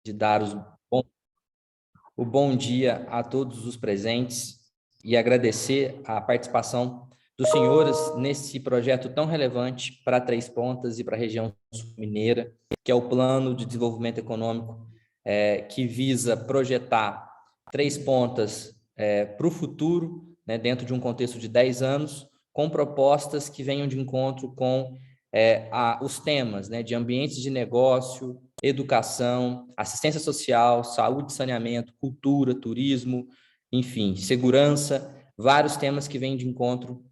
de dar o bom dia a todos os presentes e agradecer a participação dos senhores nesse projeto tão relevante para Três Pontas e para a região mineira, que é o Plano de Desenvolvimento Econômico, que visa projetar Três Pontas para o futuro, né, dentro de um contexto de 10 anos, com propostas que venham de encontro com os temas, né, de ambientes de negócio, educação, assistência social, saúde e saneamento, cultura, turismo, enfim, segurança, vários temas que vêm de encontro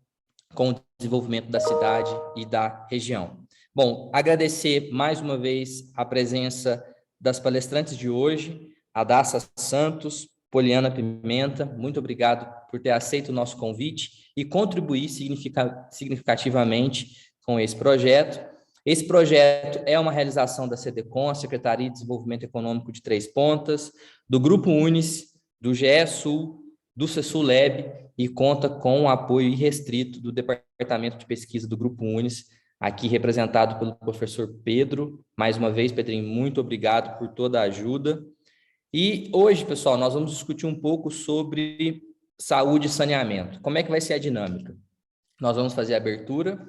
com o desenvolvimento da cidade e da região. Bom, agradecer mais uma vez a presença das palestrantes de hoje, a Daça Santos, Poliana Pimenta, muito obrigado por ter aceito o nosso convite e contribuir significativamente com esse projeto. Esse projeto é uma realização da SEDECON, a Secretaria de Desenvolvimento Econômico de Três Pontas, do Grupo Unis, do GE Sul, do CESULEB e conta com o apoio irrestrito do Departamento de Pesquisa do Grupo Unis, aqui representado pelo professor Pedro. Mais uma vez, Pedrinho, muito obrigado por toda a ajuda. E hoje, pessoal, nós vamos discutir um pouco sobre saúde e saneamento. Como é que vai ser a dinâmica? Nós vamos fazer a abertura.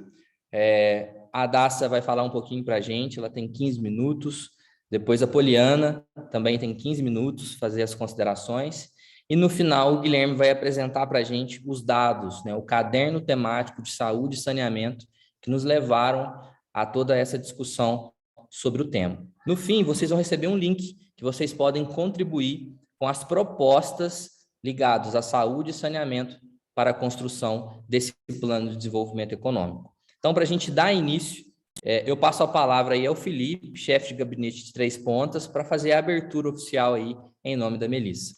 A Daça vai falar um pouquinho para a gente, ela tem 15 minutos. Depois a Poliana também tem 15 minutos, fazer as considerações. E no final, o Guilherme vai apresentar para a gente os dados, né, o caderno temático de saúde e saneamento que nos levaram a toda essa discussão sobre o tema. No fim, vocês vão receber um link que vocês podem contribuir com as propostas ligadas à saúde e saneamento para a construção desse plano de desenvolvimento econômico. Então, para a gente dar início, eu passo a palavra aí ao Felipe, chefe de gabinete de Três Pontas, para fazer a abertura oficial aí em nome da Melissa.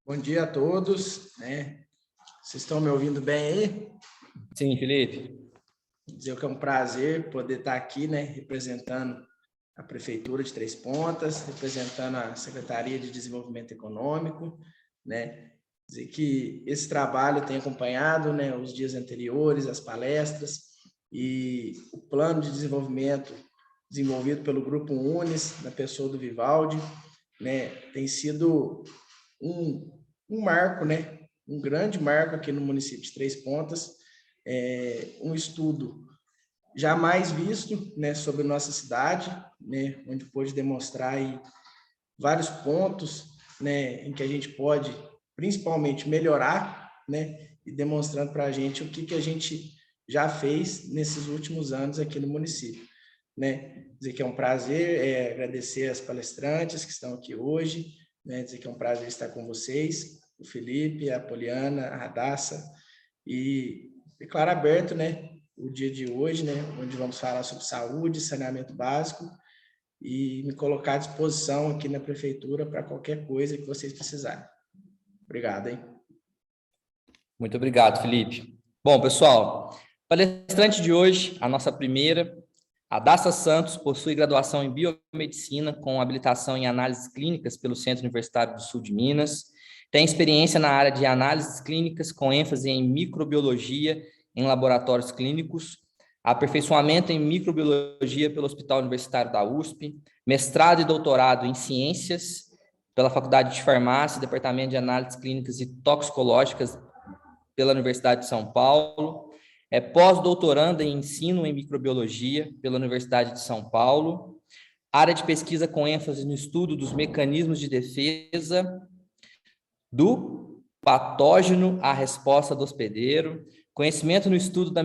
Bom dia a todos, né? Vocês estão me ouvindo bem aí? Sim, Felipe. Dizer que é um prazer poder estar aqui, né, representando a Prefeitura de Três Pontas, representando a Secretaria de Desenvolvimento Econômico, né? Dizer que esse trabalho tem acompanhado, né, os dias anteriores, as palestras e o plano de desenvolvimento desenvolvido pelo Grupo Unis, na pessoa do Vivaldi, né, tem sido um marco, né, um grande marco aqui no município de Três Pontas, um estudo jamais visto, né, sobre nossa cidade, né, onde pôde demonstrar aí vários pontos, né, em que a gente pode principalmente melhorar, né, e demonstrando para a gente o que a gente já fez nesses últimos anos aqui no município, né. Dizer que é um prazer, agradecer as palestrantes que estão aqui hoje, né, dizer que é um prazer estar com vocês, o Felipe, a Poliana, a Radassa, e declaro aberto, né, o dia de hoje, né, onde vamos falar sobre saúde, saneamento básico, e me colocar à disposição aqui na Prefeitura para qualquer coisa que vocês precisarem. Obrigado, hein? Muito obrigado, Felipe. Bom, pessoal, palestrante de hoje, a nossa primeira, a Daça Santos, possui graduação em Biomedicina com habilitação em análises clínicas pelo Centro Universitário do Sul de Minas, tem experiência na área de análises clínicas com ênfase em microbiologia em laboratórios clínicos, aperfeiçoamento em microbiologia pelo Hospital Universitário da USP, mestrado e doutorado em ciências pela Faculdade de Farmácia, Departamento de Análises Clínicas e Toxicológicas pela Universidade de São Paulo, pós-doutoranda em ensino em microbiologia pela Universidade de São Paulo, área de pesquisa com ênfase no estudo dos mecanismos de defesa do patógeno à resposta do hospedeiro, conhecimento no estudo da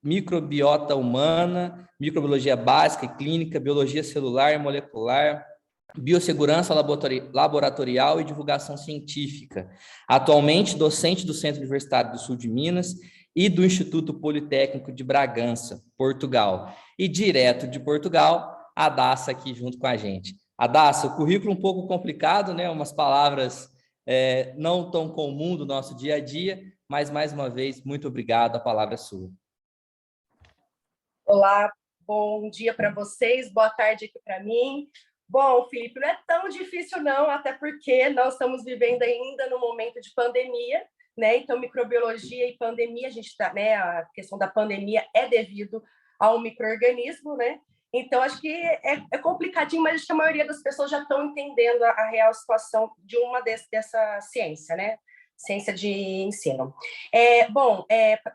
microbiota humana, microbiologia básica e clínica, biologia celular e molecular, biossegurança laboratorial e divulgação científica. Atualmente, docente do Centro Universitário do Sul de Minas e do Instituto Politécnico de Bragança, Portugal. E direto de Portugal, a Daça aqui junto com a gente. A Daça, o currículo um pouco complicado, né? Umas palavras não tão comum do nosso dia a dia, mas, mais uma vez, muito obrigado, a palavra é sua. Olá, bom dia para vocês, boa tarde aqui para mim. Bom, Felipe, não é tão difícil não, até porque nós estamos vivendo ainda no momento de pandemia, né? Então, microbiologia e pandemia, a gente tá, né? A questão da pandemia é devido ao micro-organismo, né? Então, acho que é complicadinho, mas acho que a maioria das pessoas já estão entendendo a real situação de dessa ciência, né? Ciência de ensino.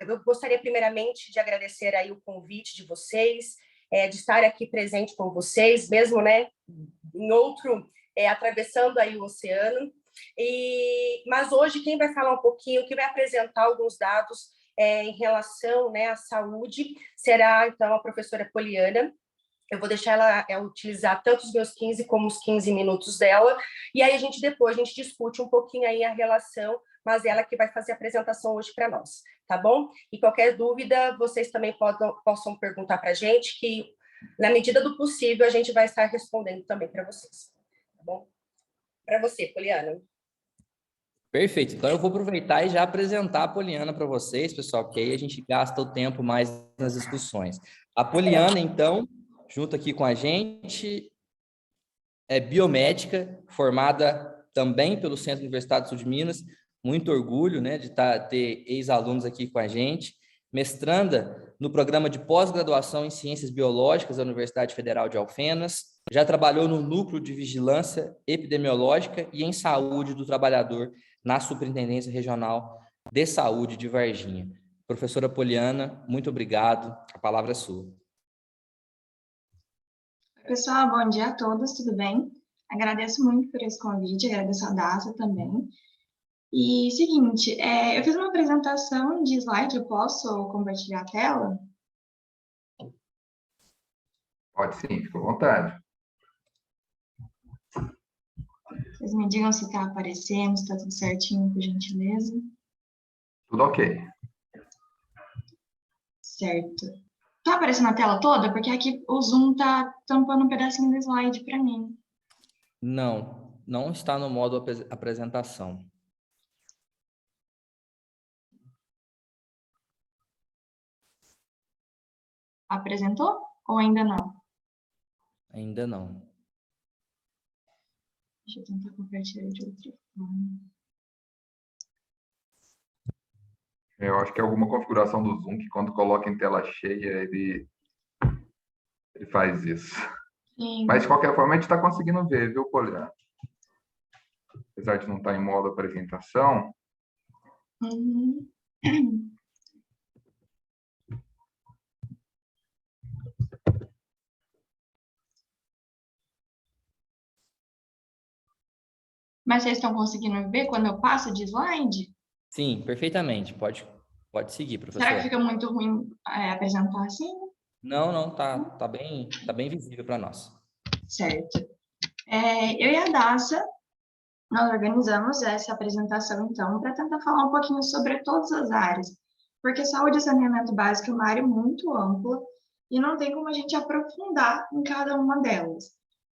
Eu gostaria primeiramente de agradecer aí o convite de vocês, de estar aqui presente com vocês, mesmo, né, em outro, atravessando aí o oceano. Mas hoje quem vai falar um pouquinho, quem vai apresentar alguns dados em relação, né, à saúde, será então a professora Poliana. Eu vou deixar ela utilizar tanto os meus 15 como os 15 minutos dela, e aí depois a gente discute um pouquinho aí a relação, mas ela que vai fazer a apresentação hoje para nós, tá bom? E qualquer dúvida, vocês também possam perguntar para a gente, que na medida do possível a gente vai estar respondendo também para vocês, tá bom? Para você, Poliana. Perfeito. Então, eu vou aproveitar e já apresentar a Poliana para vocês, pessoal, que aí a gente gasta o tempo mais nas discussões. A Poliana, então, junto aqui com a gente, é biomédica, formada também pelo Centro Universitário do Sul de Minas. Muito orgulho, né, de ter ex-alunos aqui com a gente. Mestranda no programa de pós-graduação em Ciências Biológicas da Universidade Federal de Alfenas. Já trabalhou no Núcleo de Vigilância Epidemiológica e em Saúde do Trabalhador na Superintendência Regional de Saúde de Varginha. Professora Poliana, muito obrigado. A palavra é sua. Pessoal, bom dia a todos, tudo bem? Agradeço muito por esse convite, agradeço a Daça também. E, seguinte, eu fiz uma apresentação de slide, eu posso compartilhar a tela? Pode sim, fica à vontade. Vocês me digam se está aparecendo, se está tudo certinho, por gentileza. Tudo ok. Certo. Está aparecendo a tela toda? Porque aqui o Zoom está tampando um pedacinho do slide para mim. Não, não está no modo apresentação. Apresentou ou ainda não? Ainda não. Deixa eu tentar compartilhar de outra forma. Eu acho que é alguma configuração do Zoom que quando coloca em tela cheia, ele faz isso. Sim. Mas, de qualquer forma, a gente está conseguindo ver, viu, Poliana? Apesar de não estar em modo apresentação. Uhum. Mas vocês estão conseguindo ver quando eu passo de slide? Sim, perfeitamente. Pode seguir, professor. Será que fica muito ruim apresentar assim? Não, tá bem visível para nós. Certo. Eu e a Daça, nós organizamos essa apresentação, então, para tentar falar um pouquinho sobre todas as áreas, porque saúde e saneamento básico é uma área muito ampla e não tem como a gente aprofundar em cada uma delas.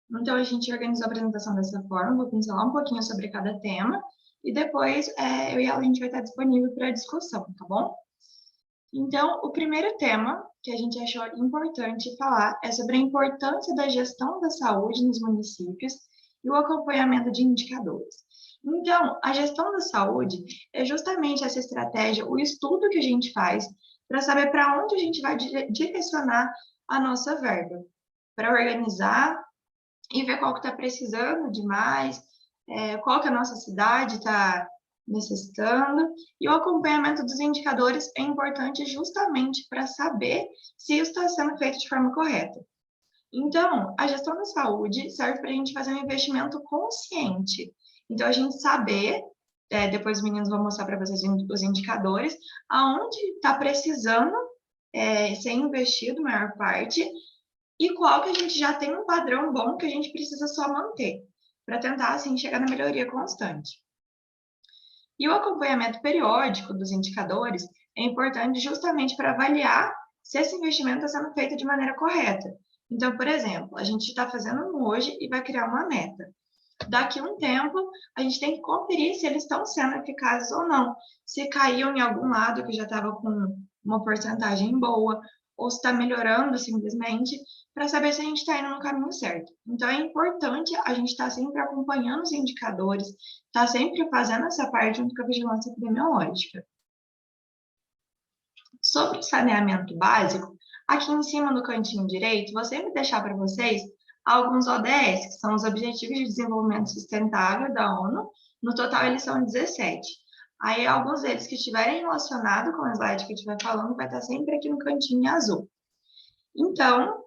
Então, a gente organizou a apresentação dessa forma, vou pincelar um pouquinho sobre cada tema, e depois eu e ela, a gente vai estar disponível para discussão, tá bom? Então, o primeiro tema que a gente achou importante falar é sobre a importância da gestão da saúde nos municípios e o acompanhamento de indicadores. Então, a gestão da saúde é justamente essa estratégia, o estudo que a gente faz para saber para onde a gente vai direcionar a nossa verba, para organizar e ver qual que está precisando de mais, qual que a nossa cidade está necessitando, e o acompanhamento dos indicadores é importante justamente para saber se isso está sendo feito de forma correta. Então, a gestão da saúde serve para a gente fazer um investimento consciente. Então, a gente saber, depois os meninos vão mostrar para vocês os indicadores, aonde está precisando ser investido, a maior parte, e qual que a gente já tem um padrão bom que a gente precisa só manter, para tentar, assim, chegar na melhoria constante. E o acompanhamento periódico dos indicadores é importante justamente para avaliar se esse investimento está sendo feito de maneira correta. Então, por exemplo, a gente está fazendo hoje e vai criar uma meta. Daqui a um tempo, a gente tem que conferir se eles estão sendo eficazes ou não. Se caiu em algum lado que já estava com uma porcentagem boa, ou se está melhorando simplesmente, para saber se a gente está indo no caminho certo. Então, é importante a gente estar sempre acompanhando os indicadores, estar sempre fazendo essa parte junto com a vigilância epidemiológica. Sobre o saneamento básico, Aqui em cima no cantinho direito, vou sempre deixar para vocês alguns ODS, que são os Objetivos de Desenvolvimento Sustentável da ONU. No total, eles são 17. Aí, alguns deles que estiverem relacionados com o slide que eu estiver falando, vai estar sempre aqui no cantinho azul. Então,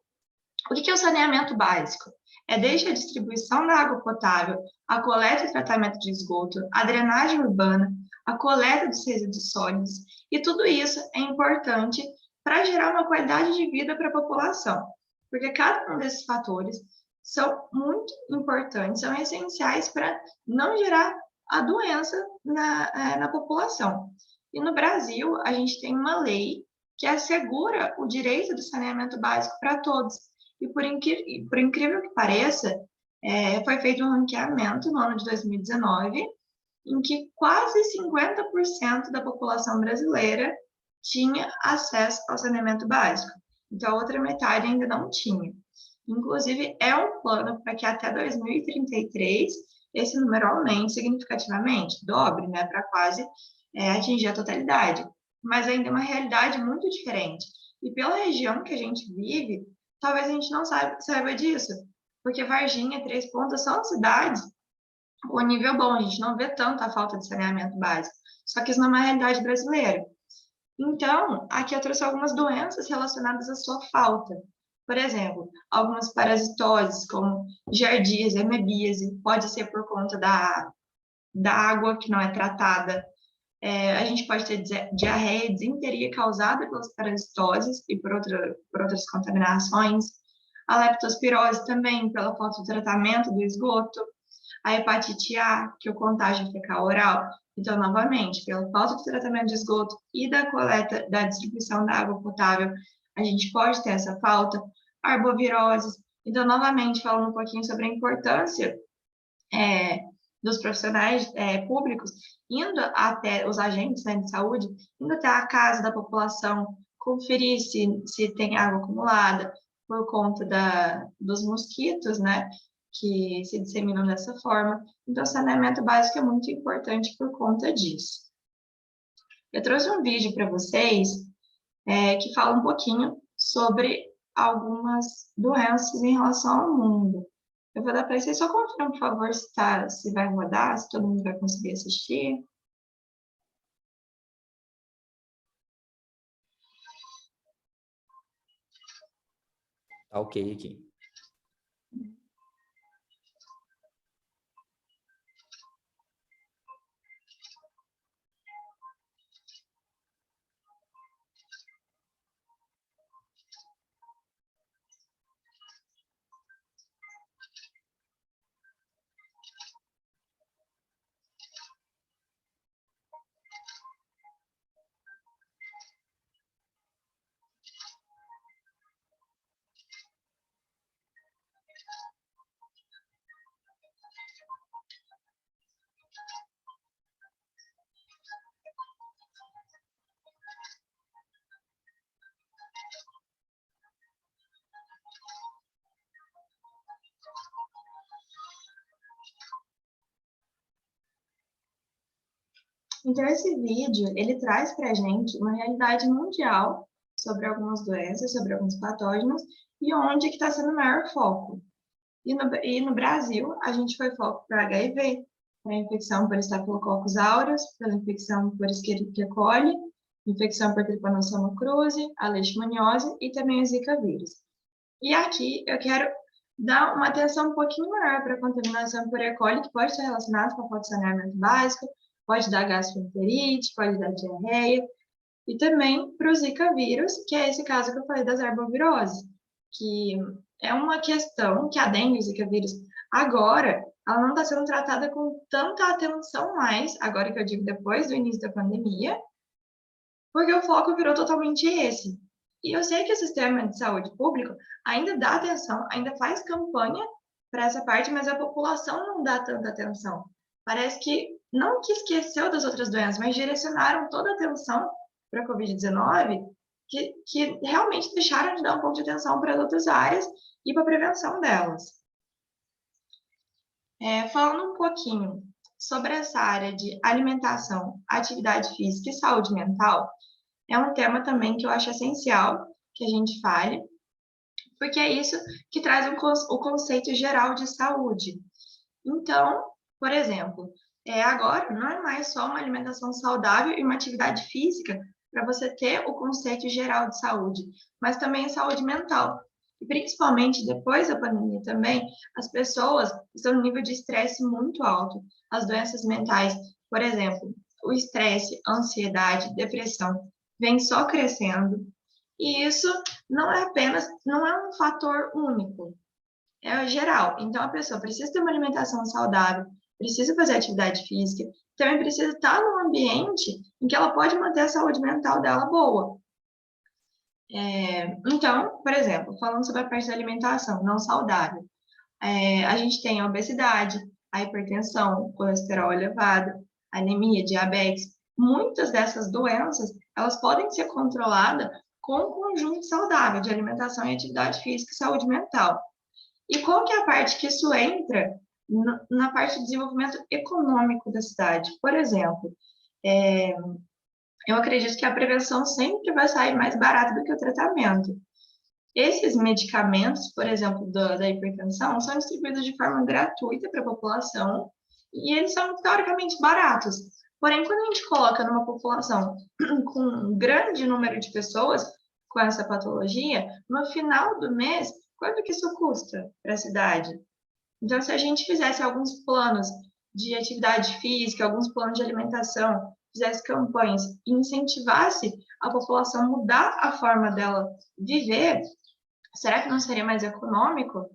o que é o saneamento básico? É desde a distribuição da água potável, a coleta e tratamento de esgoto, a drenagem urbana, a coleta dos resíduos sólidos, e tudo isso é importante para gerar uma qualidade de vida para a população, porque cada um desses fatores são muito importantes, são essenciais para não gerar a doença na população. E no Brasil, a gente tem uma lei que assegura o direito do saneamento básico para todos. E por incrível que pareça, foi feito um ranqueamento no ano de 2019, em que quase 50% da população brasileira tinha acesso ao saneamento básico. Então, a outra metade ainda não tinha. Inclusive, é um plano para que até 2033 esse número aumente significativamente, dobre, né, para quase atingir a totalidade. Mas ainda é uma realidade muito diferente. E pela região que a gente vive, talvez a gente não saiba disso, porque Varginha, Três Pontas são cidades com nível bom, a gente não vê tanta falta de saneamento básico, só que isso não é uma realidade brasileira. Então, aqui eu trouxe algumas doenças relacionadas à sua falta. Por exemplo, algumas parasitoses, como giardíase, amebíase, pode ser por conta da água que não é tratada. A gente pode ter diarreia, disenteria causada pelas parasitoses e por outras contaminações. A leptospirose também, pela falta de tratamento do esgoto. A hepatite A, que é o contágio fecal oral. Então, novamente, pela falta de tratamento de esgoto e da coleta, da distribuição da água potável, a gente pode ter essa falta. Arboviroses. Então, novamente, falando um pouquinho sobre a importância dos profissionais públicos indo até os agentes, né, de saúde, indo até a casa da população, conferir se tem água acumulada por conta dos mosquitos, né, que se disseminam dessa forma. Então, o saneamento básico é muito importante por conta disso. Eu trouxe um vídeo para vocês que fala um pouquinho sobre algumas doenças em relação ao mundo. Eu vou dar para vocês, só confiram, por favor, se vai rodar, se todo mundo vai conseguir assistir. Tá ok aqui. Então, esse vídeo, ele traz para a gente uma realidade mundial sobre algumas doenças, sobre alguns patógenos, e onde que está sendo o maior foco. E no Brasil, a gente foi foco para HIV, para a infecção por Staphylococcus aureus, pela infecção por Escherichia coli, infecção por Trypanosoma cruzi, a leishmaniose e também o Zika vírus. E aqui eu quero dar uma atenção um pouquinho maior para a contaminação por E. coli, que pode ser relacionada com a falta de saneamento básico, pode dar gastroenterite, pode dar diarreia, e também para o Zika vírus, que é esse caso que eu falei das arboviroses, que é uma questão que a dengue e o Zika vírus, agora, ela não está sendo tratada com tanta atenção mais, agora que eu digo depois do início da pandemia, porque o foco virou totalmente esse. E eu sei que o sistema de saúde público ainda dá atenção, ainda faz campanha para essa parte, mas a população não dá tanta atenção. Parece que não que esqueceu das outras doenças, mas direcionaram toda a atenção para a Covid-19, que realmente deixaram de dar um pouco de atenção para as outras áreas e para a prevenção delas. Falando um pouquinho sobre essa área de alimentação, atividade física e saúde mental, é um tema também que eu acho essencial que a gente fale, porque é isso que traz o conceito geral de saúde. Então, por exemplo, agora não é mais só uma alimentação saudável e uma atividade física para você ter o conceito geral de saúde, mas também a saúde mental. E principalmente depois da pandemia também, as pessoas estão no nível de estresse muito alto. As doenças mentais, por exemplo, o estresse, a ansiedade, depressão, vem só crescendo. E isso não é um fator único, é geral. Então, a pessoa precisa ter uma alimentação saudável, precisa fazer atividade física, também precisa estar num ambiente em que ela pode manter a saúde mental dela boa. Então, por exemplo, falando sobre a parte da alimentação não saudável, a gente tem a obesidade, a hipertensão, o colesterol elevado, anemia, diabetes. Muitas dessas doenças, elas podem ser controladas com um conjunto saudável de alimentação e atividade física e saúde mental. E qual que é a parte que isso entra na parte do desenvolvimento econômico da cidade? Por exemplo, eu acredito que a prevenção sempre vai sair mais barata do que o tratamento. Esses medicamentos, por exemplo, da hipertensão, são distribuídos de forma gratuita para a população e eles são teoricamente baratos. Porém, quando a gente coloca numa população com um grande número de pessoas com essa patologia, no final do mês, quanto que isso custa para a cidade? Então, se a gente fizesse alguns planos de atividade física, alguns planos de alimentação, fizesse campanhas e incentivasse a população a mudar a forma dela viver, será que não seria mais econômico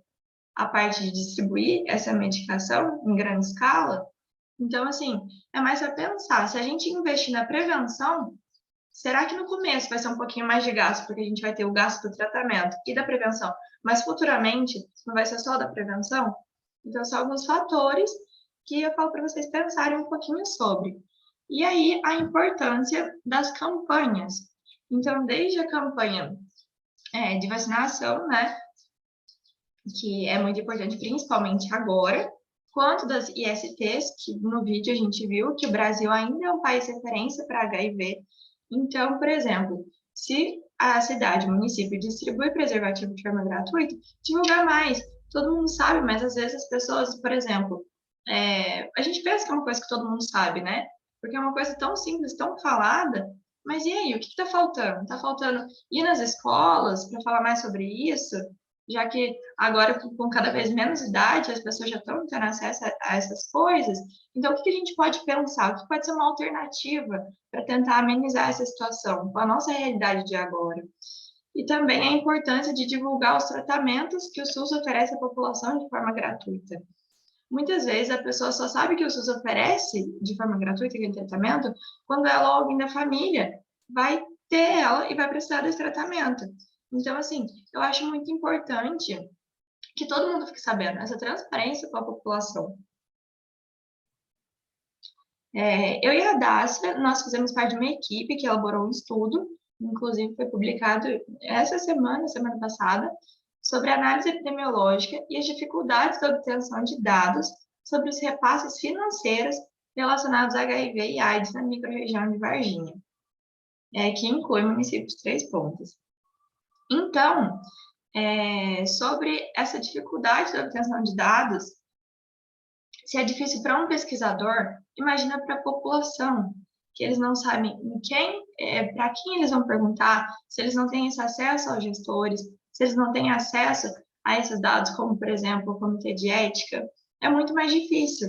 a parte de distribuir essa medicação em grande escala? Então, assim, é mais para pensar, se a gente investir na prevenção, será que no começo vai ser um pouquinho mais de gasto, porque a gente vai ter o gasto do tratamento e da prevenção, mas futuramente não vai ser só da prevenção? Então, são alguns fatores que eu falo para vocês pensarem um pouquinho sobre. E aí, a importância das campanhas. Então, desde a campanha de vacinação, né, que é muito importante, principalmente agora, quanto das ISTs, que no vídeo a gente viu que o Brasil ainda é um país referência para HIV. Então, por exemplo, se a cidade, o município distribui preservativo de forma gratuita, divulgar mais. Todo mundo sabe, mas às vezes as pessoas, por exemplo, a gente pensa que é uma coisa que todo mundo sabe, né? Porque é uma coisa tão simples, tão falada, mas e aí, o que está faltando? Está faltando ir nas escolas para falar mais sobre isso? Já que agora, com cada vez menos idade, as pessoas já estão tendo acesso a essas coisas. Então, o que a gente pode pensar? O que pode ser uma alternativa para tentar amenizar essa situação com a nossa realidade de agora? E também a importância de divulgar os tratamentos que o SUS oferece à população de forma gratuita. Muitas vezes a pessoa só sabe que o SUS oferece de forma gratuita aquele tratamento quando ela ou alguém da família vai ter ela e vai precisar desse tratamento. Então, assim, eu acho muito importante que todo mundo fique sabendo, essa transparência com a população. Eu e a Dácia, nós fizemos parte de uma equipe que elaborou um estudo, inclusive foi publicado essa semana passada, sobre análise epidemiológica e as dificuldades da obtenção de dados sobre os repasses financeiros relacionados a HIV e AIDS na microrregião de Varginha, que inclui o município de Três Pontas. Então, sobre essa dificuldade da obtenção de dados, se é difícil para um pesquisador, imagina para a população, que eles não sabem para quem eles vão perguntar, se eles não têm esse acesso aos gestores, se eles não têm acesso a esses dados, como, por exemplo, o Comitê de Ética, é muito mais difícil.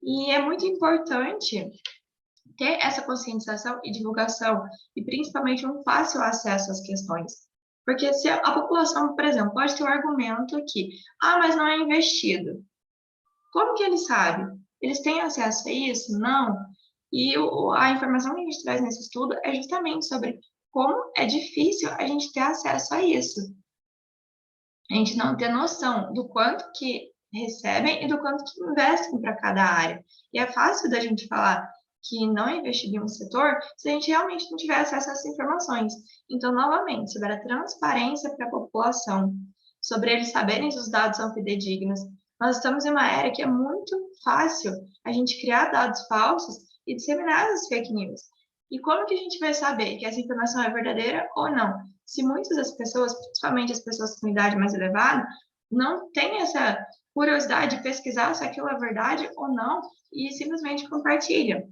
E é muito importante ter essa conscientização e divulgação, e principalmente um fácil acesso às questões. Porque se a população, por exemplo, pode ter um argumento que, mas não é investido. Como que eles sabem? Eles têm acesso a isso? Não. E a informação que a gente traz nesse estudo é justamente sobre como é difícil a gente ter acesso a isso. A gente não ter noção do quanto que recebem e do quanto que investem para cada área. E é fácil da gente falar que não é investido em um setor se a gente realmente não tiver acesso a essas informações. Então, novamente, sobre a transparência para a população, sobre eles saberem se os dados são fidedignos. Nós estamos em uma era que é muito fácil a gente criar dados falsos e disseminar as fake news. E como que a gente vai saber que essa informação é verdadeira ou não? Se muitas das pessoas, principalmente as pessoas com idade mais elevada, não têm essa curiosidade de pesquisar se aquilo é verdade ou não e simplesmente compartilham.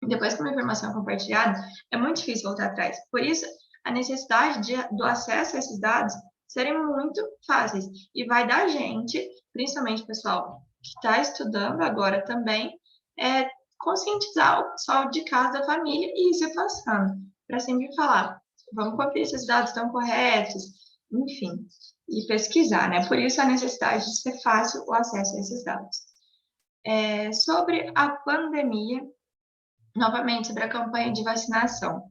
Depois que uma informação é compartilhada, é muito difícil voltar atrás. Por isso, a necessidade do acesso a esses dados serem muito fáceis. E vai da gente, principalmente o pessoal que está estudando agora também, conscientizar o pessoal de casa, da família, e ir se passando, para sempre falar, vamos conferir se esses dados estão corretos, enfim, e pesquisar, né? Por isso a necessidade de ser fácil o acesso a esses dados. Sobre a pandemia, novamente, sobre a campanha de vacinação.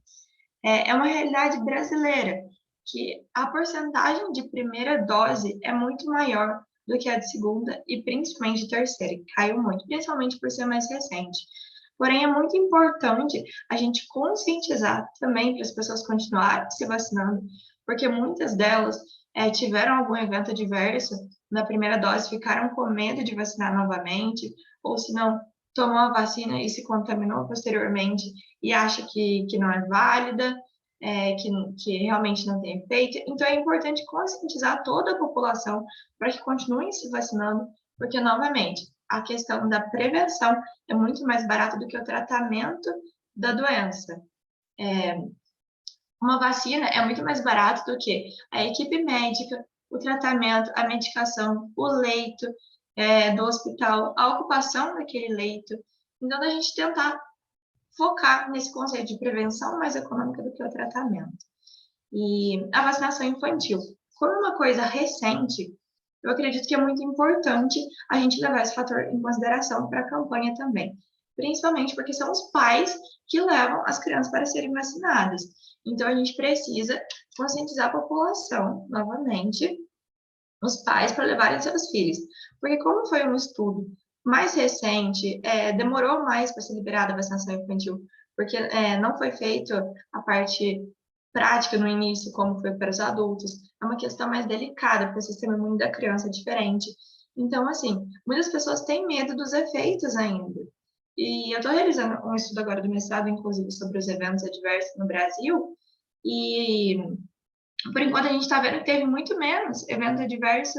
É uma realidade brasileira, que a porcentagem de primeira dose é muito maior do que a de segunda e principalmente de terceira, que caiu muito, principalmente por ser mais recente. Porém, é muito importante a gente conscientizar também para as pessoas continuarem se vacinando, porque muitas delas tiveram algum evento adverso na primeira dose, ficaram com medo de vacinar novamente, ou se não, tomou a vacina e se contaminou posteriormente e acha que não é válida, que realmente não tem efeito. Então, é importante conscientizar toda a população para que continuem se vacinando, porque, novamente, a questão da prevenção é muito mais barata do que o tratamento da doença. Uma vacina é muito mais barato do que a equipe médica, o tratamento, a medicação, o leito do hospital, a ocupação daquele leito. Então, a gente tentar focar nesse conceito de prevenção mais econômica do que o tratamento. E a vacinação infantil, como uma coisa recente, eu acredito que é muito importante a gente levar esse fator em consideração para a campanha também, principalmente porque são os pais que levam as crianças para serem vacinadas. Então, a gente precisa conscientizar a população, novamente, os pais, para levarem seus filhos. Porque como foi um estudo mais recente, demorou mais para ser liberada a vacinação infantil, porque não foi feito a parte prática no início, como foi para os adultos. É uma questão mais delicada, porque o sistema imune da criança é diferente. Então, assim, muitas pessoas têm medo dos efeitos ainda. E eu estou realizando um estudo agora do mestrado, inclusive, sobre os eventos adversos no Brasil, e por enquanto a gente está vendo que teve muito menos evento adverso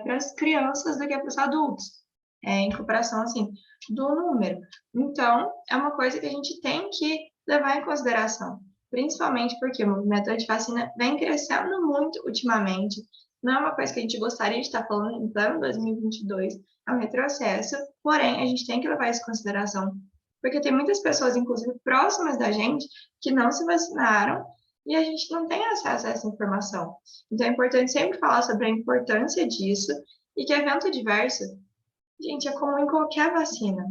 para as crianças do que para os adultos, em comparação, assim, do número. Então, é uma coisa que a gente tem que levar em consideração, principalmente porque o movimento antivacina vem crescendo muito ultimamente, não é uma coisa que a gente gostaria de estar falando em plano 2022, é um retrocesso, porém, a gente tem que levar isso em consideração, porque tem muitas pessoas, inclusive próximas da gente, que não se vacinaram e a gente não tem acesso a essa informação. Então, é importante sempre falar sobre a importância disso e que evento adverso, gente, é comum em qualquer vacina.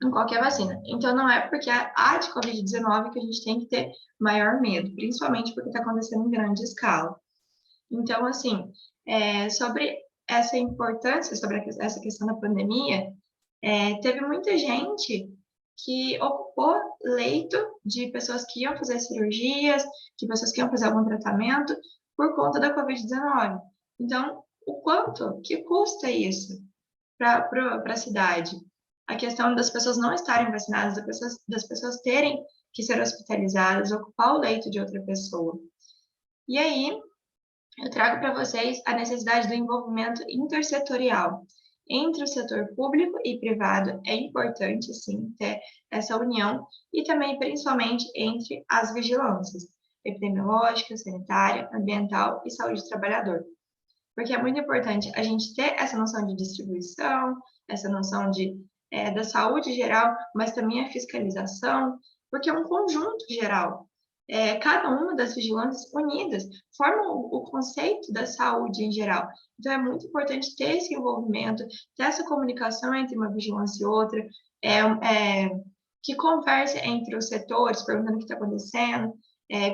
Em qualquer vacina. Então, não é porque há de Covid-19 que a gente tem que ter maior medo, principalmente porque está acontecendo em grande escala. Então, assim, sobre essa importância, sobre essa questão da pandemia, teve muita gente que ocupou leito de pessoas que iam fazer cirurgias, de pessoas que iam fazer algum tratamento por conta da Covid-19. Então, o quanto que custa isso para a cidade? A questão das pessoas não estarem vacinadas, das pessoas terem que ser hospitalizadas, ocupar o leito de outra pessoa. E aí, eu trago para vocês a necessidade do envolvimento intersetorial. Entre o setor público e privado é importante, sim, ter essa união e também, principalmente, entre as vigilâncias epidemiológica, sanitária, ambiental e saúde do trabalhador. Porque é muito importante a gente ter essa noção de distribuição, essa noção da saúde geral, mas também a fiscalização, porque é um conjunto geral. Cada uma das vigilâncias unidas formam o conceito da saúde em geral. Então, é muito importante ter esse envolvimento, ter essa comunicação entre uma vigilância e outra, que converse entre os setores, perguntando o que está acontecendo,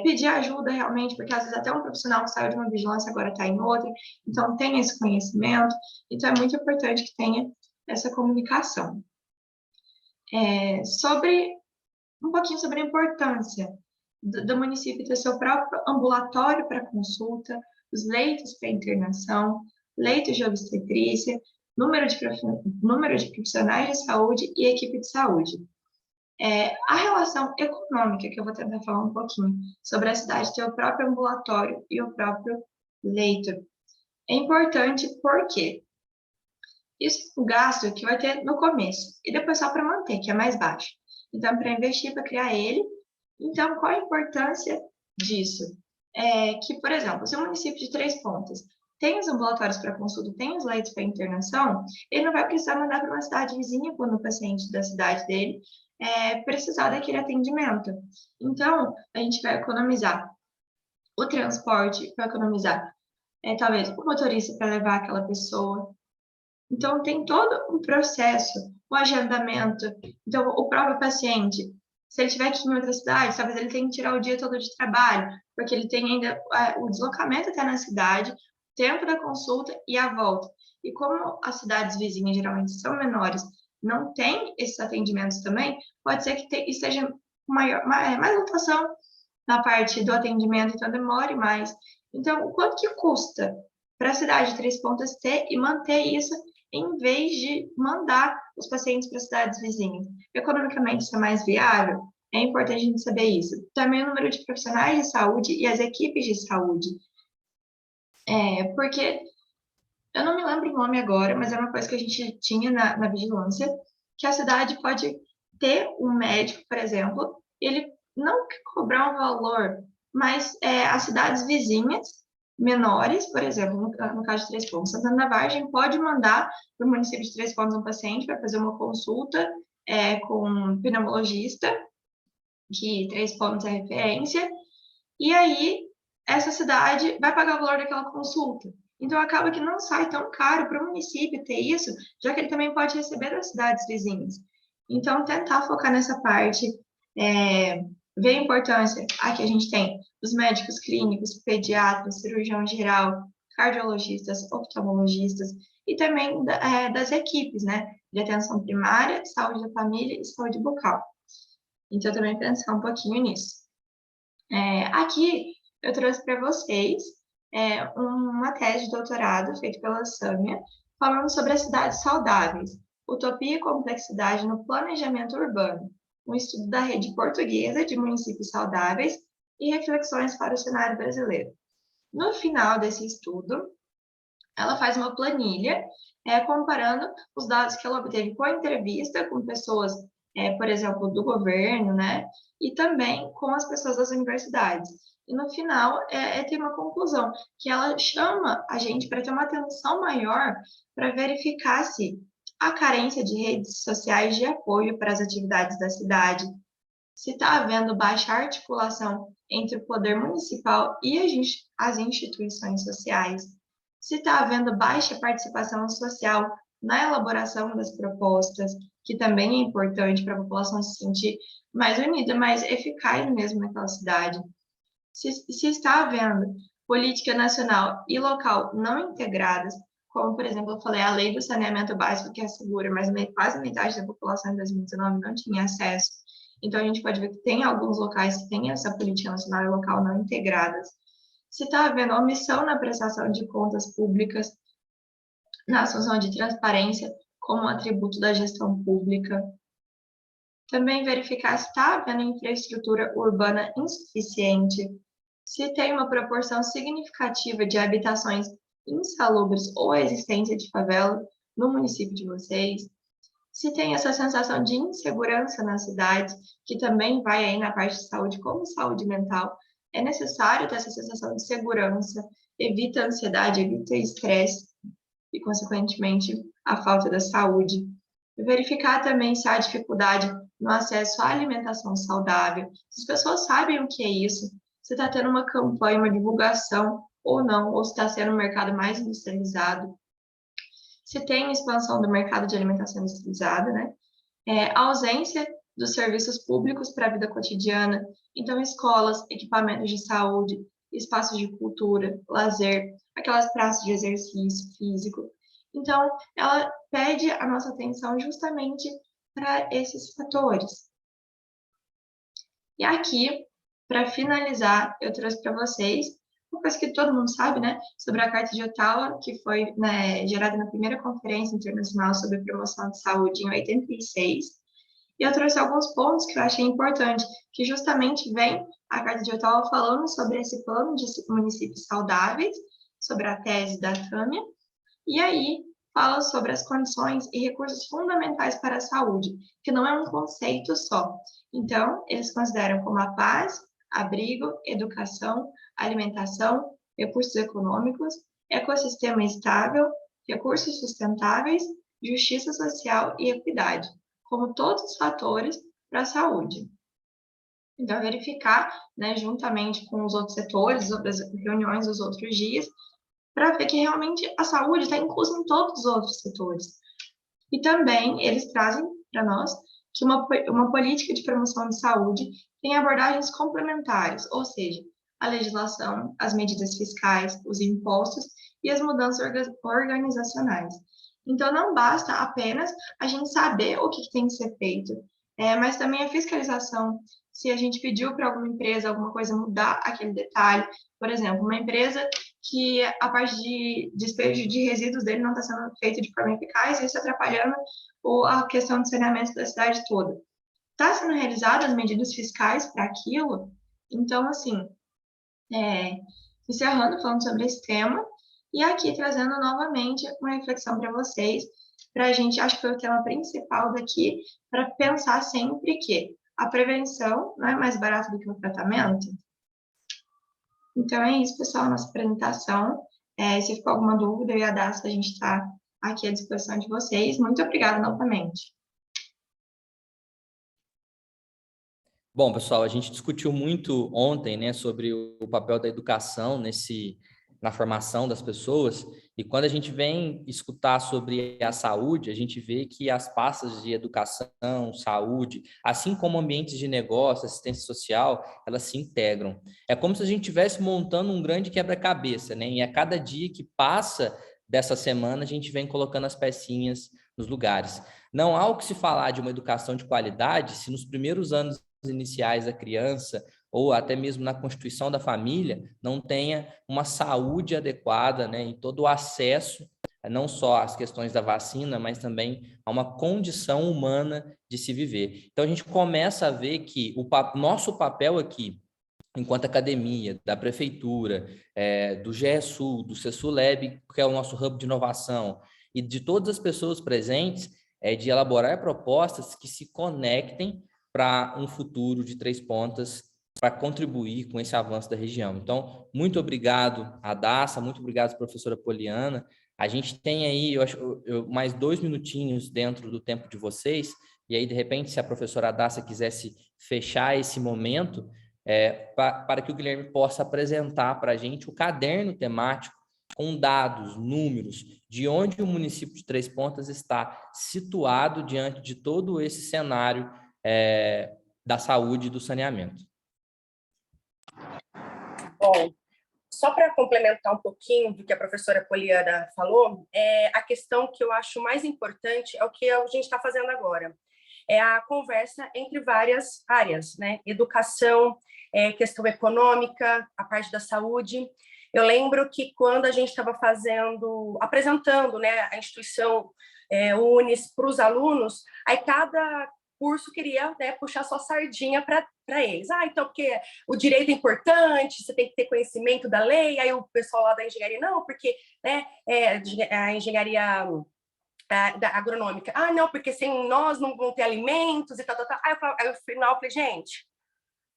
pedir ajuda realmente, porque às vezes até um profissional que saiu de uma vigilância agora está em outra, então tem esse conhecimento, então é muito importante que tenha essa comunicação. Um pouquinho sobre a importância do município ter seu próprio ambulatório para consulta, os leitos para internação, leitos de obstetrícia, número de profissionais de saúde e equipe de saúde. A relação econômica, que eu vou tentar falar um pouquinho, sobre a cidade ter o próprio ambulatório e o próprio leito. É importante porque isso é um gasto que vai ter no começo, e depois só para manter, que é mais baixo. Então, para investir, para criar ele. Então, qual a importância disso? Que, por exemplo, se o município de Três Pontas tem os ambulatórios para consulta, tem os leitos para internação, ele não vai precisar mandar para uma cidade vizinha quando o paciente da cidade dele precisar daquele atendimento. Então, a gente vai economizar o transporte, vai economizar talvez o motorista para levar aquela pessoa. Então, tem todo um processo, o agendamento. Então, o próprio paciente, se ele tiver que ir em outra cidade, talvez ele tenha que tirar o dia todo de trabalho, porque ele tem ainda o deslocamento até na cidade, o tempo da consulta e a volta. E como as cidades vizinhas geralmente são menores, não tem esses atendimentos também, pode ser que esteja mais lotação na parte do atendimento, então demore mais. Então, o quanto que custa para a cidade de Três Pontas ter e manter isso em vez de mandar os pacientes para cidades vizinhas? Economicamente, isso é mais viável? É importante a gente saber isso. Também o número de profissionais de saúde e as equipes de saúde. Porque eu não me lembro o nome agora, mas é uma coisa que a gente tinha na vigilância, que a cidade pode ter um médico, por exemplo, ele não cobrar um valor, mas as cidades vizinhas, menores, por exemplo, no caso de Três Pontos, Santana da Vargem pode mandar para o município de Três Pontos um paciente para fazer uma consulta com um pneumologista, que Três Pontos é referência, e aí essa cidade vai pagar o valor daquela consulta. Então, acaba que não sai tão caro para o município ter isso, já que ele também pode receber das cidades vizinhas. Então, tentar focar nessa parte, ver a importância que a gente tem dos médicos clínicos, pediatras, cirurgião geral, cardiologistas, oftalmologistas, e também das equipes, né, de atenção primária, saúde da família e saúde bucal. Então, também pensar um pouquinho nisso. Aqui, eu trouxe para vocês uma tese de doutorado feita pela Sâmia, falando sobre as cidades saudáveis, utopia e complexidade no planejamento urbano, um estudo da rede portuguesa de municípios saudáveis e reflexões para o cenário brasileiro. No final desse estudo, ela faz uma planilha comparando os dados que ela obteve com a entrevista com pessoas, por exemplo, do governo, né, e também com as pessoas das universidades. E no final, tem uma conclusão, que ela chama a gente para ter uma atenção maior para verificar se a carência de redes sociais de apoio para as atividades da cidade, se está havendo baixa articulação entre o poder municipal e as instituições sociais, se está havendo baixa participação social na elaboração das propostas, que também é importante para a população se sentir mais unida, mais eficaz mesmo naquela cidade. Se está havendo política nacional e local não integradas, como, por exemplo, eu falei, a lei do saneamento básico que assegura, mas quase metade da população em 2019 não tinha acesso. Então, a gente pode ver que tem alguns locais que têm essa política nacional e local não integradas. Se está havendo omissão na prestação de contas públicas, na assunção de transparência como atributo da gestão pública. Também verificar se está havendo infraestrutura urbana insuficiente, se tem uma proporção significativa de habitações insalubres ou a existência de favela no município de vocês, se tem essa sensação de insegurança nas cidades, que também vai aí na parte de saúde, como saúde mental, é necessário ter essa sensação de segurança, evita a ansiedade, evita o estresse e, consequentemente, a falta da saúde. E verificar também se há dificuldade no acesso à alimentação saudável, se as pessoas sabem o que é isso, se está tendo uma campanha, uma divulgação ou não, ou se está sendo um mercado mais industrializado, se tem expansão do mercado de alimentação industrializada, né? A ausência dos serviços públicos para a vida cotidiana, então escolas, equipamentos de saúde, espaços de cultura, lazer, aquelas praças de exercício físico. Então, ela pede a nossa atenção justamente para esses fatores. E aqui, para finalizar, eu trouxe para vocês uma coisa que todo mundo sabe, né, sobre a Carta de Ottawa, que foi gerada na primeira Conferência Internacional sobre Promoção de Saúde em 86, E eu trouxe alguns pontos que eu achei importante, que justamente vem a Carta de Ottawa falando sobre esse plano de municípios saudáveis, sobre a tese da Tâmia, e aí fala sobre as condições e recursos fundamentais para a saúde, que não é um conceito só. Então, eles consideram como a paz, abrigo, educação, alimentação, recursos econômicos, ecossistema estável, recursos sustentáveis, justiça social e equidade, como todos os fatores para a saúde. Então, verificar, né, juntamente com os outros setores, outras reuniões dos outros dias, para ver que realmente a saúde está inclusa em todos os outros setores. E também eles trazem para nós que uma política de promoção de saúde tem abordagens complementares, ou seja, a legislação, as medidas fiscais, os impostos e as mudanças organizacionais. Então, não basta apenas a gente saber o que tem que ser feito, mas também a fiscalização. Se a gente pediu para alguma empresa alguma coisa mudar aquele detalhe, por exemplo, uma empresa que a parte de despejo de resíduos dele não está sendo feita de forma eficaz, isso atrapalhando a questão de saneamento da cidade toda. Está sendo realizadas as medidas fiscais para aquilo? Então, assim, encerrando, falando sobre esse tema, e aqui trazendo novamente uma reflexão para vocês, para a gente, acho que foi o tema principal daqui, para pensar sempre que a prevenção não é mais barata do que o tratamento. Então é isso, pessoal, nossa apresentação. Se ficou alguma dúvida, eu e a Daça, a gente está aqui à disposição de vocês. Muito obrigada novamente. Bom, pessoal, a gente discutiu muito ontem, né, sobre o papel da educação na formação das pessoas, e quando a gente vem escutar sobre a saúde, a gente vê que as pastas de educação, saúde, assim como ambientes de negócio, assistência social, elas se integram. É como se a gente estivesse montando um grande quebra-cabeça, né, e a cada dia que passa dessa semana, a gente vem colocando as pecinhas nos lugares. Não há o que se falar de uma educação de qualidade se nos primeiros anos iniciais da criança, ou até mesmo na constituição da família, não tenha uma saúde adequada, né, em todo o acesso, não só às questões da vacina, mas também a uma condição humana de se viver. Então, a gente começa a ver que nosso papel aqui, enquanto academia, da prefeitura, do GESUL, do CESULEB, que é o nosso hub de inovação, e de todas as pessoas presentes, é de elaborar propostas que se conectem para um futuro de Três Pontas, para contribuir com esse avanço da região. Então, muito obrigado a Daça, muito obrigado, professora Poliana. A gente tem aí, eu acho, mais 2 minutinhos dentro do tempo de vocês, e aí, de repente, se a professora Daça quisesse fechar esse momento, para que o Guilherme possa apresentar para a gente o caderno temático com dados, números, de onde o município de Três Pontas está situado diante de todo esse cenário da saúde e do saneamento. Bom, só para complementar um pouquinho do que a professora Poliana falou, a questão que eu acho mais importante é o que a gente está fazendo agora. É a conversa entre várias áreas, né? Educação, questão econômica, a parte da saúde. Eu lembro que quando a gente estava apresentando, né, a instituição UNES para os alunos, aí cada curso queria, né, puxar sua sardinha para eles. Então, porque o direito é importante, você tem que ter conhecimento da lei, aí o pessoal lá da engenharia, não, porque, né, a engenharia da agronômica, não, porque sem nós não vão ter alimentos e tal. Aí no final eu falei, gente,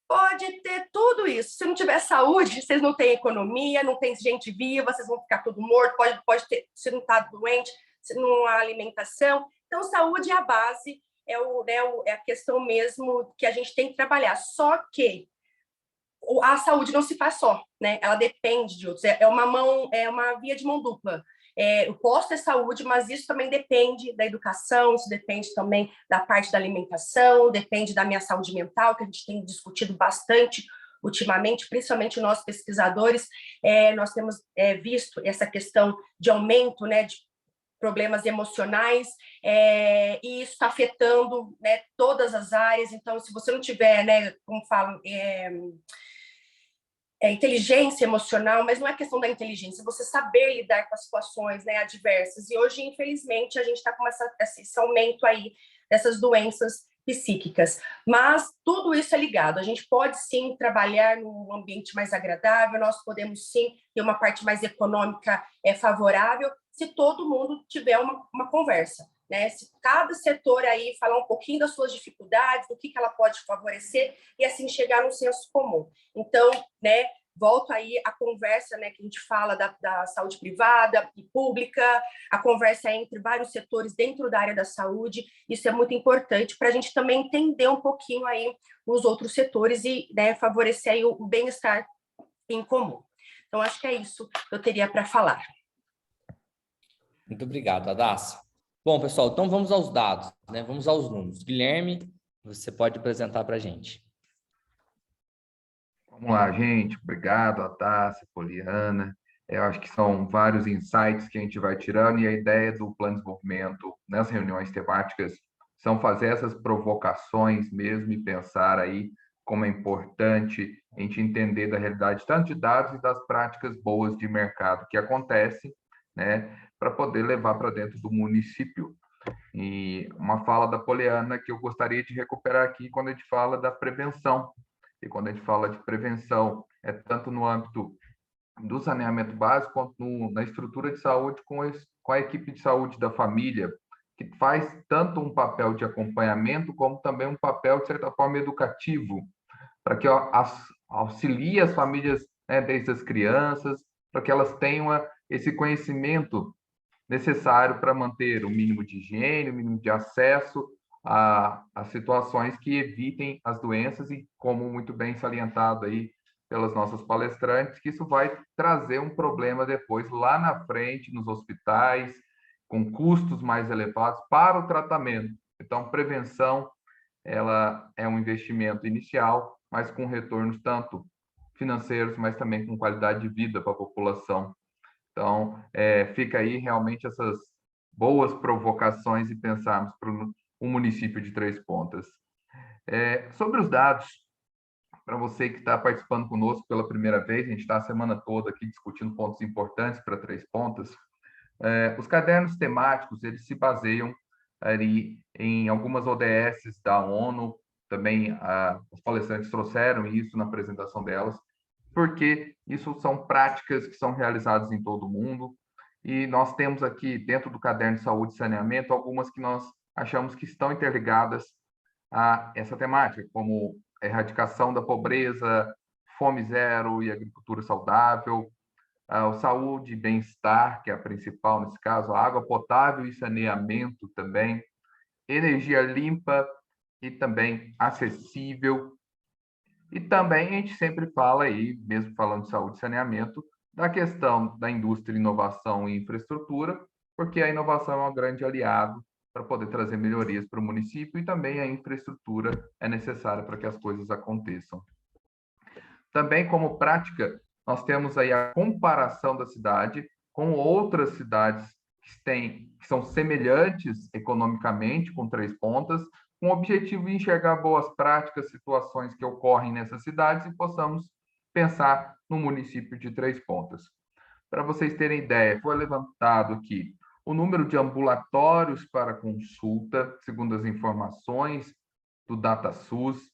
pode ter tudo isso, se não tiver saúde, vocês não têm economia, não tem gente viva, vocês vão ficar tudo morto, pode ter, se não está doente, se não há alimentação. Então, saúde é a base, é a questão mesmo que a gente tem que trabalhar. Só que a saúde não se faz só, né? Ela depende de outros. É uma via de mão dupla. Eu posso ter saúde, mas isso também depende da educação, isso depende também da parte da alimentação, depende da minha saúde mental, que a gente tem discutido bastante ultimamente, principalmente nós pesquisadores. Nós temos visto essa questão de aumento, né, de problemas emocionais, e isso está afetando, né, todas as áreas. Então, se você não tiver, né, como falo, inteligência emocional, mas não é questão da inteligência, você saber lidar com as situações, né, adversas. E hoje, infelizmente, a gente está com esse aumento aí dessas doenças psíquicas. Mas tudo isso é ligado. A gente pode, sim, trabalhar num ambiente mais agradável, nós podemos, sim, ter uma parte mais econômica favorável, se todo mundo tiver uma conversa, né? Se cada setor aí falar um pouquinho das suas dificuldades, do que ela pode favorecer, e assim chegar num senso comum. Então, né, volto aí à conversa, né, que a gente fala da saúde privada e pública, a conversa entre vários setores dentro da área da saúde. Isso é muito importante para a gente também entender um pouquinho aí os outros setores e, né, favorecer aí o bem-estar em comum. Então, acho que é isso que eu teria para falar. Muito obrigado, Adassa. Bom, pessoal, então vamos aos dados, né? Vamos aos números. Guilherme, você pode apresentar para a gente. Vamos lá, gente. Obrigado, Adassa, Poliana. Eu acho que são vários insights que a gente vai tirando, e a ideia do plano de desenvolvimento nas reuniões temáticas são fazer essas provocações mesmo e pensar aí como é importante a gente entender da realidade tanto de dados e das práticas boas de mercado que acontecem, né, para poder levar para dentro do município. E uma fala da Poliana que eu gostaria de recuperar aqui quando a gente fala da prevenção. E quando a gente fala de prevenção, é tanto no âmbito do saneamento básico quanto na estrutura de saúde com a equipe de saúde da família, que faz tanto um papel de acompanhamento como também um papel, de certa forma, educativo, para que auxilie as famílias, né, desde as crianças, para que elas tenham esse conhecimento necessário para manter o mínimo de higiene, o mínimo de acesso a situações que evitem as doenças e, como muito bem salientado aí pelas nossas palestrantes, que isso vai trazer um problema depois lá na frente nos hospitais, com custos mais elevados para o tratamento. Então, prevenção, ela é um investimento inicial, mas com retornos tanto financeiros, mas também com qualidade de vida para a população. Então, fica aí realmente essas boas provocações e pensarmos para o município de Três Pontas. Sobre os dados, para você que está participando conosco pela primeira vez, a gente está a semana toda aqui discutindo pontos importantes para Três Pontas. Os cadernos temáticos, eles se baseiam ali em algumas ODSs da ONU, também os palestrantes trouxeram isso na apresentação delas, porque isso são práticas que são realizadas em todo o mundo, e nós temos aqui, dentro do caderno de saúde e saneamento, algumas que nós achamos que estão interligadas a essa temática, como erradicação da pobreza, fome zero e agricultura saudável, a saúde e bem-estar, que é a principal nesse caso, a água potável e saneamento também, energia limpa e também acessível. E também a gente sempre fala aí, mesmo falando de saúde e saneamento, da questão da indústria, inovação e infraestrutura, porque a inovação é um grande aliado para poder trazer melhorias para o município, e também a infraestrutura é necessária para que as coisas aconteçam. Também, como prática, nós temos aí a comparação da cidade com outras cidades que são semelhantes economicamente, com Três Pontas, com o objetivo de enxergar boas práticas, situações que ocorrem nessas cidades, e possamos pensar no município de Três Pontas. Para vocês terem ideia, foi levantado aqui o número de ambulatórios para consulta, segundo as informações do DataSUS,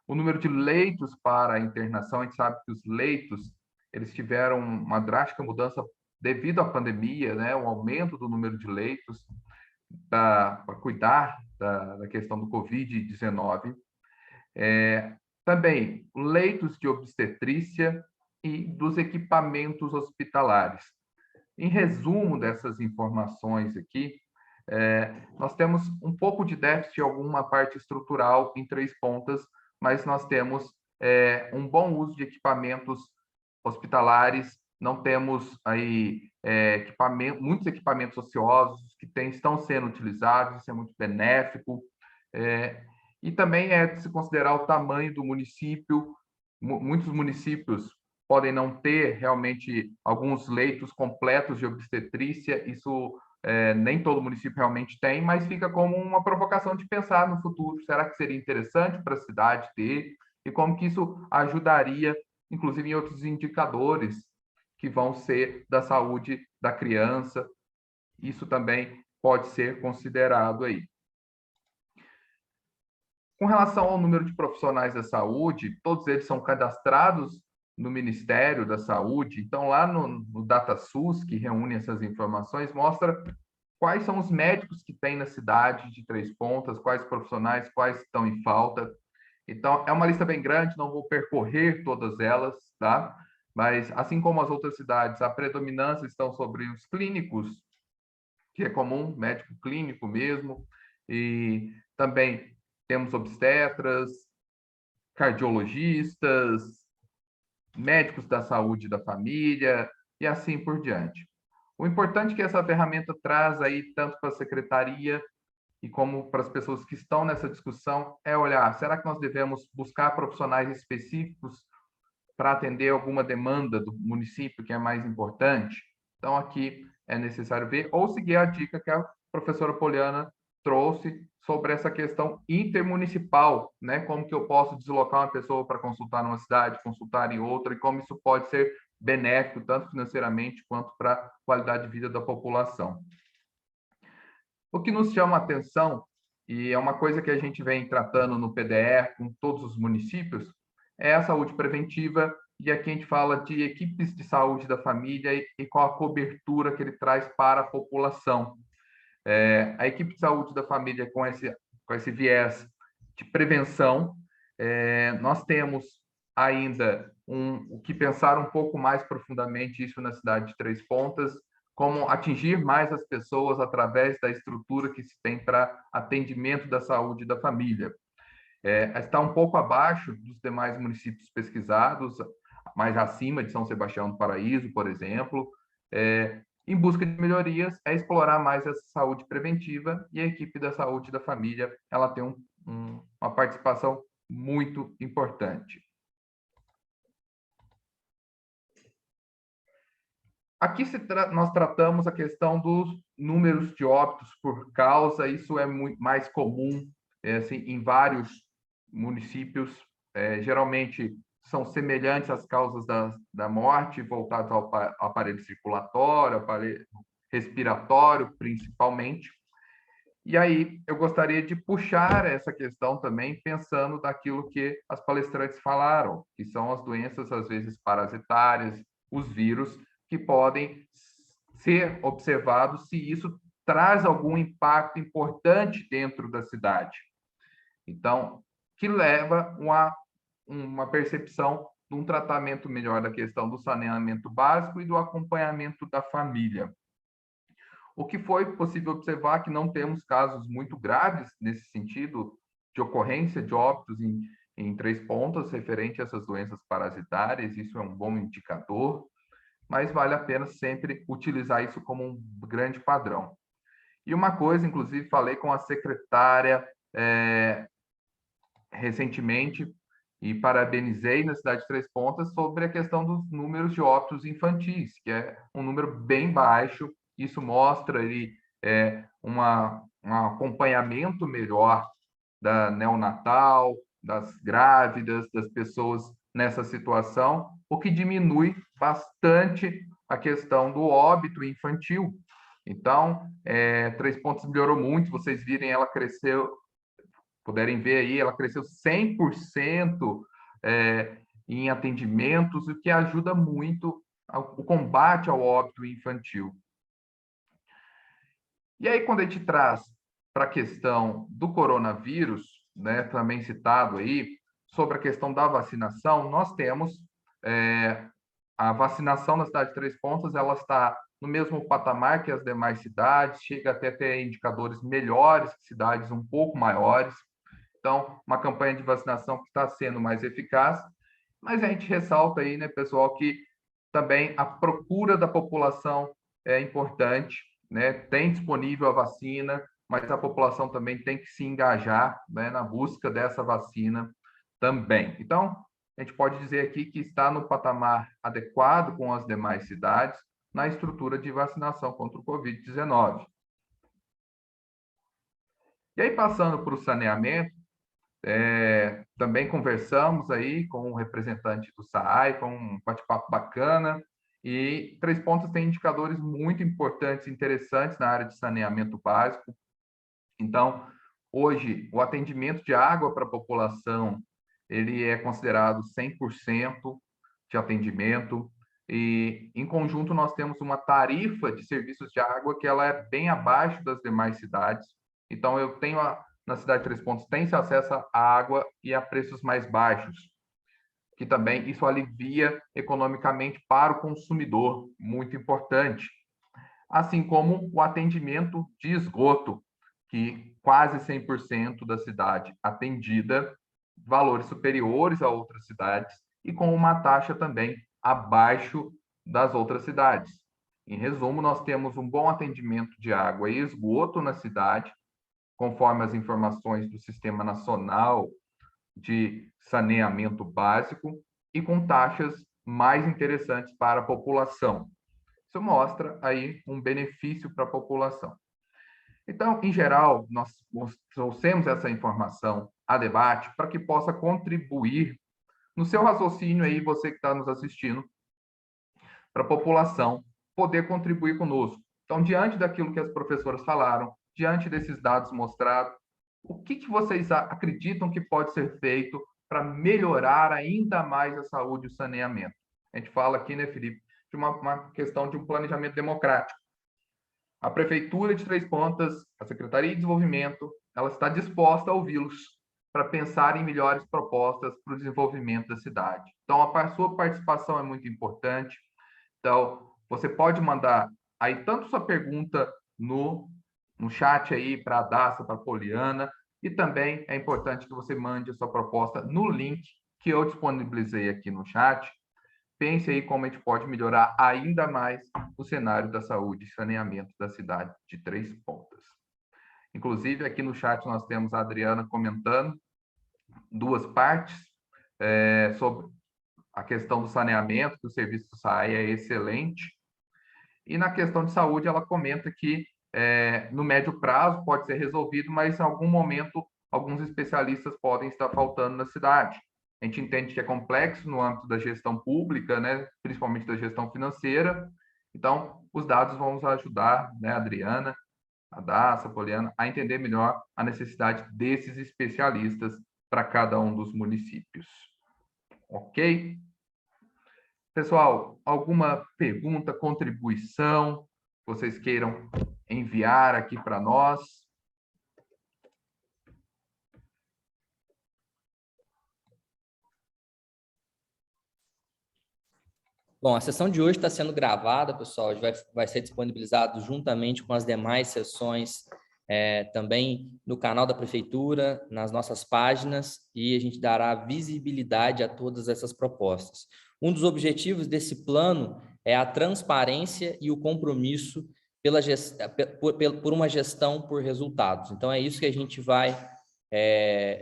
o número de leitos para a internação. A gente sabe que os leitos, eles tiveram uma drástica mudança devido à pandemia, né? Um aumento do número de leitos para cuidar da questão do Covid-19. Também leitos de obstetrícia e dos equipamentos hospitalares. Em resumo dessas informações aqui, nós temos um pouco de déficit em alguma parte estrutural em Três Pontas, mas nós temos um bom uso de equipamentos hospitalares, não temos aí muitos equipamentos ociosos que estão sendo utilizados, isso é muito benéfico. E também é de se considerar o tamanho do município. Muitos municípios podem não ter realmente alguns leitos completos de obstetrícia, isso nem todo município realmente tem, mas fica como uma provocação de pensar no futuro. Será que seria interessante para a cidade ter? E como que isso ajudaria, inclusive, em outros indicadores que vão ser da saúde da criança? Isso também pode ser considerado aí. Com relação ao número de profissionais da saúde, todos eles são cadastrados no Ministério da Saúde. Então, lá no DataSUS, que reúne essas informações, mostra quais são os médicos que tem na cidade de Três Pontas, quais profissionais, quais estão em falta. Então, é uma lista bem grande, não vou percorrer todas elas, tá? Mas, assim como as outras cidades, a predominância estão sobre os clínicos, que é comum, médico clínico mesmo, e também temos obstetras, cardiologistas, médicos da saúde da família e assim por diante. O importante que essa ferramenta traz aí, tanto para a secretaria e como para as pessoas que estão nessa discussão, é olhar, será que nós devemos buscar profissionais específicos para atender alguma demanda do município que é mais importante? Então, aqui é necessário ver, ou seguir a dica que a professora Poliana trouxe sobre essa questão intermunicipal, né? Como que eu posso deslocar uma pessoa para consultar numa cidade, consultar em outra, e como isso pode ser benéfico, tanto financeiramente quanto para a qualidade de vida da população. O que nos chama a atenção, e é uma coisa que a gente vem tratando no PDR com todos os municípios, é a saúde preventiva, e aqui a gente fala de equipes de saúde da família e qual a cobertura que ele traz para a população. A equipe de saúde da família com esse viés de prevenção, nós temos ainda o que pensar um pouco mais profundamente isso na cidade de Três Pontas, como atingir mais as pessoas através da estrutura que se tem para atendimento da saúde da família. Está um pouco abaixo dos demais municípios pesquisados, mais acima de São Sebastião do Paraíso, por exemplo. Em busca de melhorias, é explorar mais essa saúde preventiva, e a equipe da saúde da família ela tem uma participação muito importante. Aqui nós tratamos a questão dos números de óbitos por causa, isso é muito mais comum assim, em vários municípios, geralmente são semelhantes às causas da morte, voltadas ao aparelho circulatório, aparelho respiratório, principalmente. E aí eu gostaria de puxar essa questão também, pensando naquilo que as palestrantes falaram, que são as doenças, às vezes, parasitárias, os vírus, que podem ser observados se isso traz algum impacto importante dentro da cidade. Então, que leva uma percepção de um tratamento melhor da questão do saneamento básico e do acompanhamento da família. O que foi possível observar que não temos casos muito graves nesse sentido de ocorrência de óbitos em Três Pontas referente a essas doenças parasitárias, isso é um bom indicador, mas vale a pena sempre utilizar isso como um grande padrão. E uma coisa, inclusive, falei com a secretária recentemente e parabenizei na cidade de Três Pontas sobre a questão dos números de óbitos infantis, que é um número bem baixo. Isso mostra ali um acompanhamento melhor da neonatal, das grávidas, das pessoas nessa situação, o que diminui bastante a questão do óbito infantil. Então, Três Pontas melhorou muito, vocês virem, ela cresceu, puderem ver aí, ela cresceu 100% em atendimentos, o que ajuda muito o combate ao óbito infantil. E aí, quando a gente traz para a questão do coronavírus, né, também citado aí, sobre a questão da vacinação, nós temos a vacinação na cidade de Três Pontas, ela está no mesmo patamar que as demais cidades, chega até a ter indicadores melhores que cidades um pouco maiores. Então, uma campanha de vacinação que está sendo mais eficaz, mas a gente ressalta aí, né, pessoal, que também a procura da população é importante, né? Tem disponível a vacina, mas a população também tem que se engajar, né, na busca dessa vacina também. Então, a gente pode dizer aqui que está no patamar adequado com as demais cidades na estrutura de vacinação contra o Covid-19. E aí, passando para o saneamento, também conversamos aí com o representante do SAAI, foi um bate-papo bacana, e Três Pontas tem indicadores muito importantes e interessantes na área de saneamento básico. Então, Hoje, o atendimento de água para a população, ele é considerado 100% de atendimento, e, em conjunto, nós temos uma tarifa de serviços de água que ela é bem abaixo das demais cidades. Então, eu tenho, na cidade de Três Pontos, tem-se acesso à água e a preços mais baixos, que também isso alivia economicamente para o consumidor, muito importante. Assim como o atendimento de esgoto, que quase 100% da cidade atendida, valores superiores a outras cidades e com uma taxa também abaixo das outras cidades. Em resumo, nós temos um bom atendimento de água e esgoto na cidade, conforme as informações do Sistema Nacional de Saneamento Básico e com taxas mais interessantes para a população. Isso mostra aí um benefício para a população. Então, em geral, nós trouxemos essa informação a debate para que possa contribuir no seu raciocínio aí, você que está nos assistindo, para a população poder contribuir conosco. Então, diante daquilo que as professoras falaram, diante desses dados mostrados, o que vocês acreditam que pode ser feito para melhorar ainda mais a saúde e o saneamento? A gente fala aqui, né, Felipe, de uma questão de um planejamento democrático. A Prefeitura de Três Pontas, a Secretaria de Desenvolvimento, ela está disposta a ouvi-los para pensar em melhores propostas para o desenvolvimento da cidade. Então, a sua participação é muito importante. Então, você pode mandar aí tanto sua pergunta no chat aí para a Daça, para a Poliana, e também é importante que você mande a sua proposta no link que eu disponibilizei aqui no chat. Pense aí como a gente pode melhorar ainda mais o cenário da saúde e saneamento da cidade de Três Pontas. Inclusive, aqui no chat nós temos a Adriana comentando duas partes sobre a questão do saneamento, que o serviço do SAAI é excelente. E na questão de saúde, ela comenta que no médio prazo pode ser resolvido, mas em algum momento alguns especialistas podem estar faltando na cidade. A gente entende que é complexo no âmbito da gestão pública, né, principalmente da gestão financeira. Então, os dados vão nos ajudar, né, Adriana, a Daça, a Poliana, a entender melhor a necessidade desses especialistas para cada um dos municípios. Ok? Pessoal, alguma pergunta, contribuição que vocês queiram enviar aqui para nós? Bom, a sessão de hoje está sendo gravada, pessoal, vai ser disponibilizado juntamente com as demais sessões também no canal da Prefeitura, nas nossas páginas, e a gente dará visibilidade a todas essas propostas. Um dos objetivos desse plano é a transparência e o compromisso por uma gestão por resultados. Então, é isso que a gente vai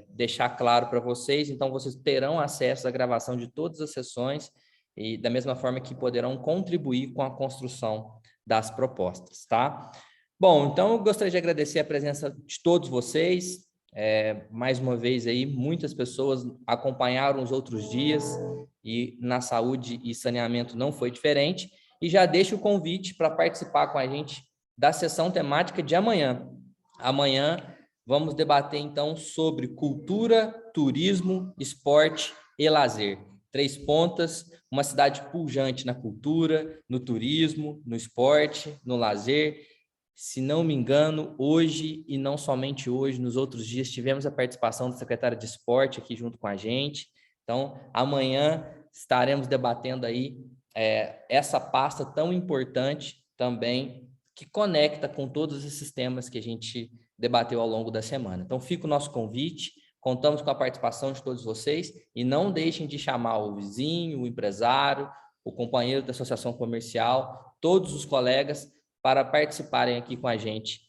deixar claro para vocês. Então, vocês terão acesso à gravação de todas as sessões e da mesma forma que poderão contribuir com a construção das propostas, tá? Bom, então eu gostaria de agradecer a presença de todos vocês. Mais uma vez aí, muitas pessoas acompanharam os outros dias e na saúde e saneamento não foi diferente. E já deixo o convite para participar com a gente da sessão temática de amanhã. Amanhã vamos debater então sobre cultura, turismo, esporte e lazer. Três Pontas, uma cidade pujante na cultura, no turismo, no esporte, no lazer. Se não me engano, hoje, e não somente hoje, nos outros dias, tivemos a participação da secretária de esporte aqui junto com a gente. Então, amanhã estaremos debatendo aí essa pasta tão importante também, que conecta com todos esses temas que a gente debateu ao longo da semana. Então, fica o nosso convite. Contamos com a participação de todos vocês e não deixem de chamar o vizinho, o empresário, o companheiro da associação comercial, todos os colegas para participarem aqui com a gente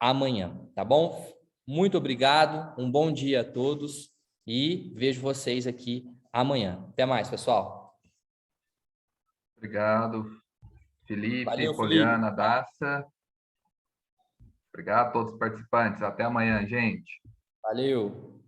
amanhã, tá bom? Muito obrigado, um bom dia a todos e vejo vocês aqui amanhã. Até mais, pessoal. Obrigado, Felipe, Valeu, Poliana, Felipe. Daça. Obrigado a todos os participantes. Até amanhã, gente. Valeu.